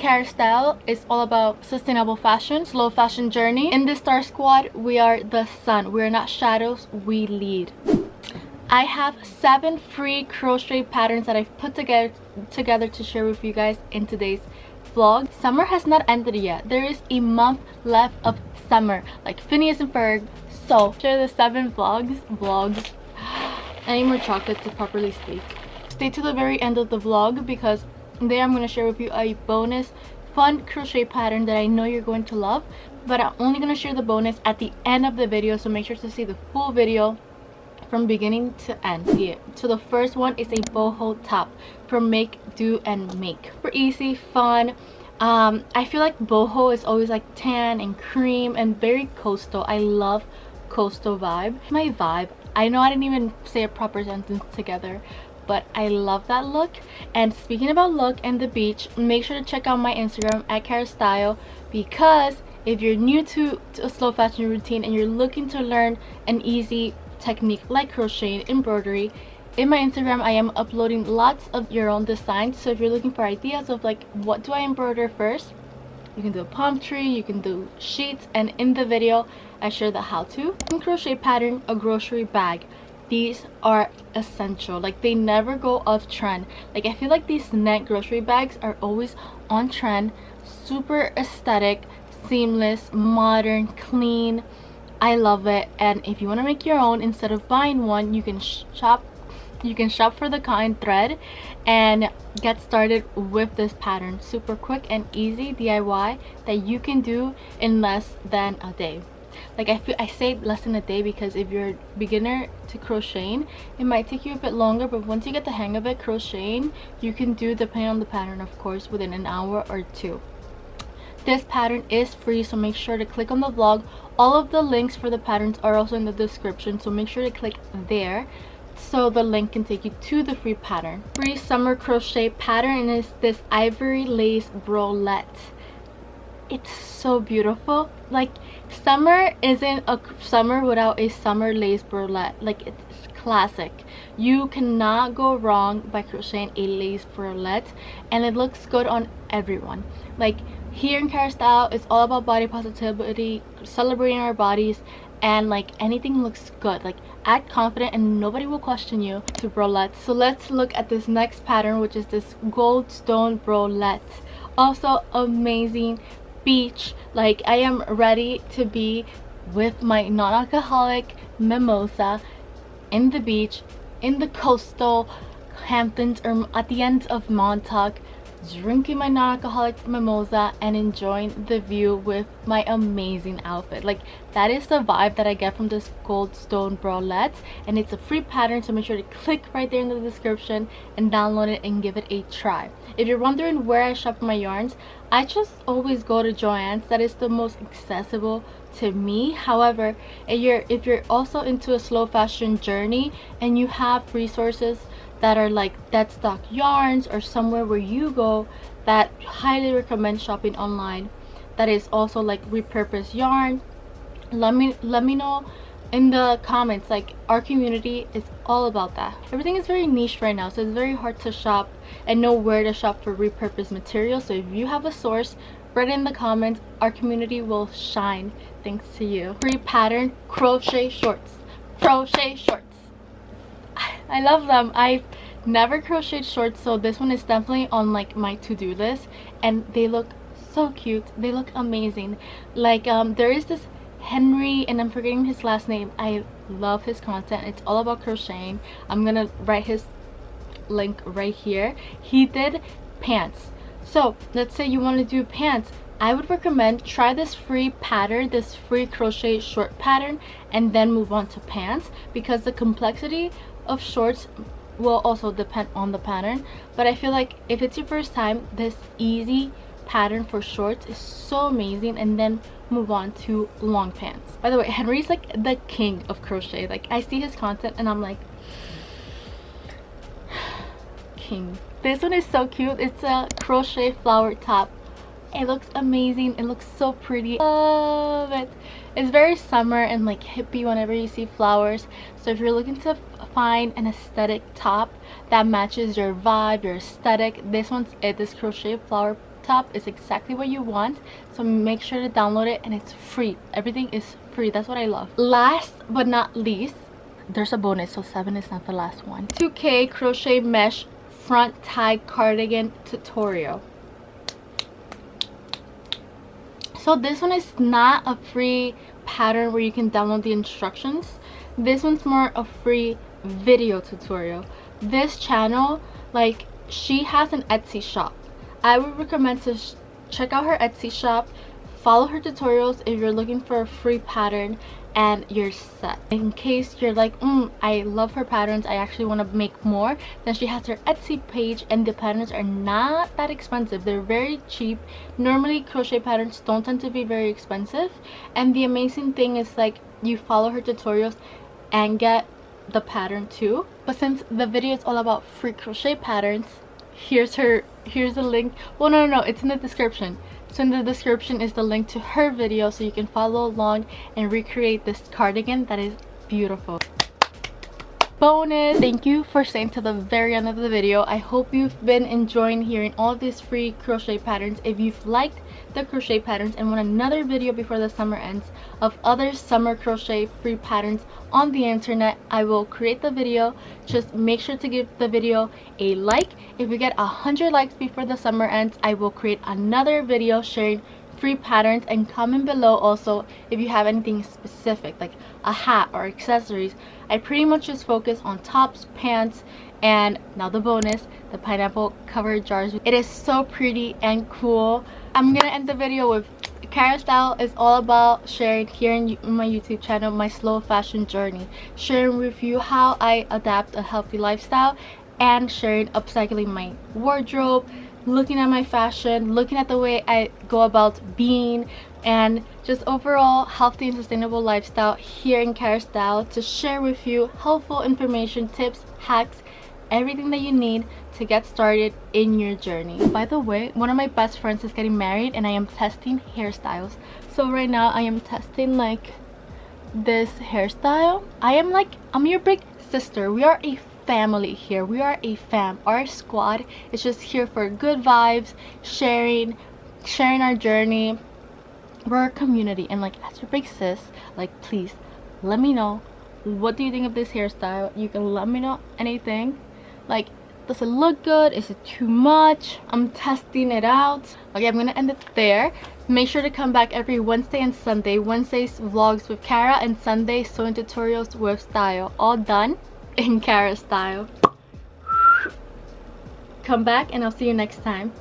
Cara Style is all about sustainable fashion, slow fashion journey. In the Star Squad, we are the sun. We are not shadows, we lead. I have 7 free crochet patterns that I've put together to share with you guys in today's vlog. Summer has not ended yet. There is a month left of summer, like Phineas and Ferb. So share the 7 vlogs. I need more chocolate to properly speak. Stay to the very end of the vlog because there I'm going to share with you a bonus fun crochet pattern that I know you're going to love, but I'm only going to share the bonus at the end of the video, so make sure to see the full video from beginning to end. Yeah. So the first one is a boho top from Make, Do, and Make. Super easy, fun. I feel like boho is always like tan and cream and very coastal. I love coastal vibe. My vibe. I know I didn't even say a proper sentence together, but I love that look. And speaking about look and the beach, make sure to check out my Instagram at Cara Style, because if you're new to a slow fashion routine and you're looking to learn an easy technique like crochet, embroidery, in my Instagram I am uploading lots of your own designs. So if you're looking for ideas of like what do I embroider first, you can do a palm tree, you can do sheets, and in the video I share the how-to. Crochet pattern, a grocery bag. These are essential. Like, they never go off trend. Like, I feel like these net grocery bags are always on trend. Super aesthetic, seamless, modern, clean. I love it. And if you want to make your own, instead of buying one, you can shop for the cotton thread and get started with this pattern. Super quick and easy DIY that you can do in less than a day. Like, I say less than a day because if you're a beginner to crocheting, it might take you a bit longer, but once you get the hang of it, crocheting, you can do, depending on the pattern of course, within an hour or 2. This pattern is free, so make sure to click on the vlog. All of the links for the patterns are also in the description, so make sure to click there so the link can take you to the free pattern. Free summer crochet pattern is this ivory lace bralette. It's so beautiful. Like, summer isn't a summer without a summer lace bralette. Like, it's classic. You cannot go wrong by crocheting a lace bralette, and it looks good on everyone. Like, here in Cara Style, it's all about body positivity, celebrating our bodies, and like anything looks good. Like, act confident and nobody will question you to bralettes. So let's look at this next pattern, which is this gold stone bralette. Also amazing. Beach. Like, I am ready to be with my non-alcoholic mimosa in the beach, in the coastal Hamptons, or at the end of Montauk, drinking my non-alcoholic mimosa and enjoying the view with my amazing outfit. Like, that is the vibe that I get from this gold stone bralette, and it's a free pattern, so make sure to click right there in the description and download it and give it a try. If you're wondering where I shop my yarns, I just always go to Joann's. That is the most accessible to me. However, if you're also into a slow fashion journey and you have resources that are like dead stock yarns or somewhere where you go, that highly recommend shopping online, that is also like repurposed yarn, let me know in the comments. Like, our community is all about that. Everything is very niche right now, so it's very hard to shop and know where to shop for repurposed material. So if you have a source, write it in the comments. Our community will shine thanks to you. Free pattern, crochet shorts. Crochet shorts, I love them. I've never crocheted shorts, so this one is definitely on like my to-do list, and they look so cute. They look amazing. Like, there is this Henry, and I'm forgetting his last name. I love his content. It's all about crocheting. I'm gonna write his link right here. He did pants. So let's say you want to do pants, I would recommend try this free pattern, this free crochet short pattern, and then move on to pants, because the complexity of shorts will also depend on the pattern. But I feel like if it's your first time, this easy pattern for shorts is so amazing, and then move on to long pants. By the way, Henry's like the king of crochet. Like, I see his content and I'm like, king. This one is so cute. It's a crochet flower top. It looks amazing. It looks so pretty. Love it. It's very summer and like hippie whenever you see flowers. So if you're looking to find an aesthetic top that matches your vibe, your aesthetic, this one's it. This crochet flower laptop is exactly what you want. So make sure to download it, and it's free. Everything is free. That's what I love. Last but not least, there's a bonus, so 7 is not the last one. 2K crochet mesh front tie cardigan tutorial. So this one is not a free pattern where you can download the instructions. This one's more a free video tutorial. This channel, like, she has an Etsy shop. I would recommend to check out her Etsy shop, follow her tutorials if you're looking for a free pattern, and you're set. In case you're like, I love her patterns, I actually want to make more, then she has her Etsy page, and the patterns are not that expensive. They're very cheap. Normally crochet patterns don't tend to be very expensive, and the amazing thing is, like, you follow her tutorials and get the pattern too. But since the video is all about free crochet patterns, here's the link. Well, no, it's in the description. So in the description is the link to her video, so you can follow along and recreate this cardigan that is beautiful. Bonus! Thank you for staying to the very end of the video. I hope you've been enjoying hearing all of these free crochet patterns. If you've liked the crochet patterns and want another video before the summer ends of other summer crochet free patterns on the internet, I will create the video. Just make sure to give the video a like. If we get 100 likes before the summer ends, I will create another video sharing free patterns. And comment below also if you have anything specific, like a hat or accessories. I pretty much just focus on tops, pants, and now the bonus, the pineapple covered jars. It is so pretty and cool. I'm gonna end the video with Cara Style is all about sharing here in my YouTube channel my slow fashion journey, sharing with you how I adapt a healthy lifestyle, and sharing upcycling my wardrobe, looking at my fashion, looking at the way I go about being, and just overall healthy and sustainable lifestyle here in Cara Style, to share with you helpful information, tips, hacks, everything that you need to get started in your journey. By the way, one of my best friends is getting married, and I am testing hairstyles. So right now I am testing like this hairstyle. I'm your big sister. We are a family here. We are a fam. Our squad is just here for good vibes, sharing our journey. We're a community, and like, as your big sis, like, please let me know, what do you think of this hairstyle? You can let me know anything. Like, does it look good? Is it too much? I'm testing it out. Okay, I'm gonna end it there. Make sure to come back every Wednesday and Sunday. Wednesdays vlogs with Cara, and Sunday sewing tutorials with Style, all done in Cara Style. Come back and I'll see you next time.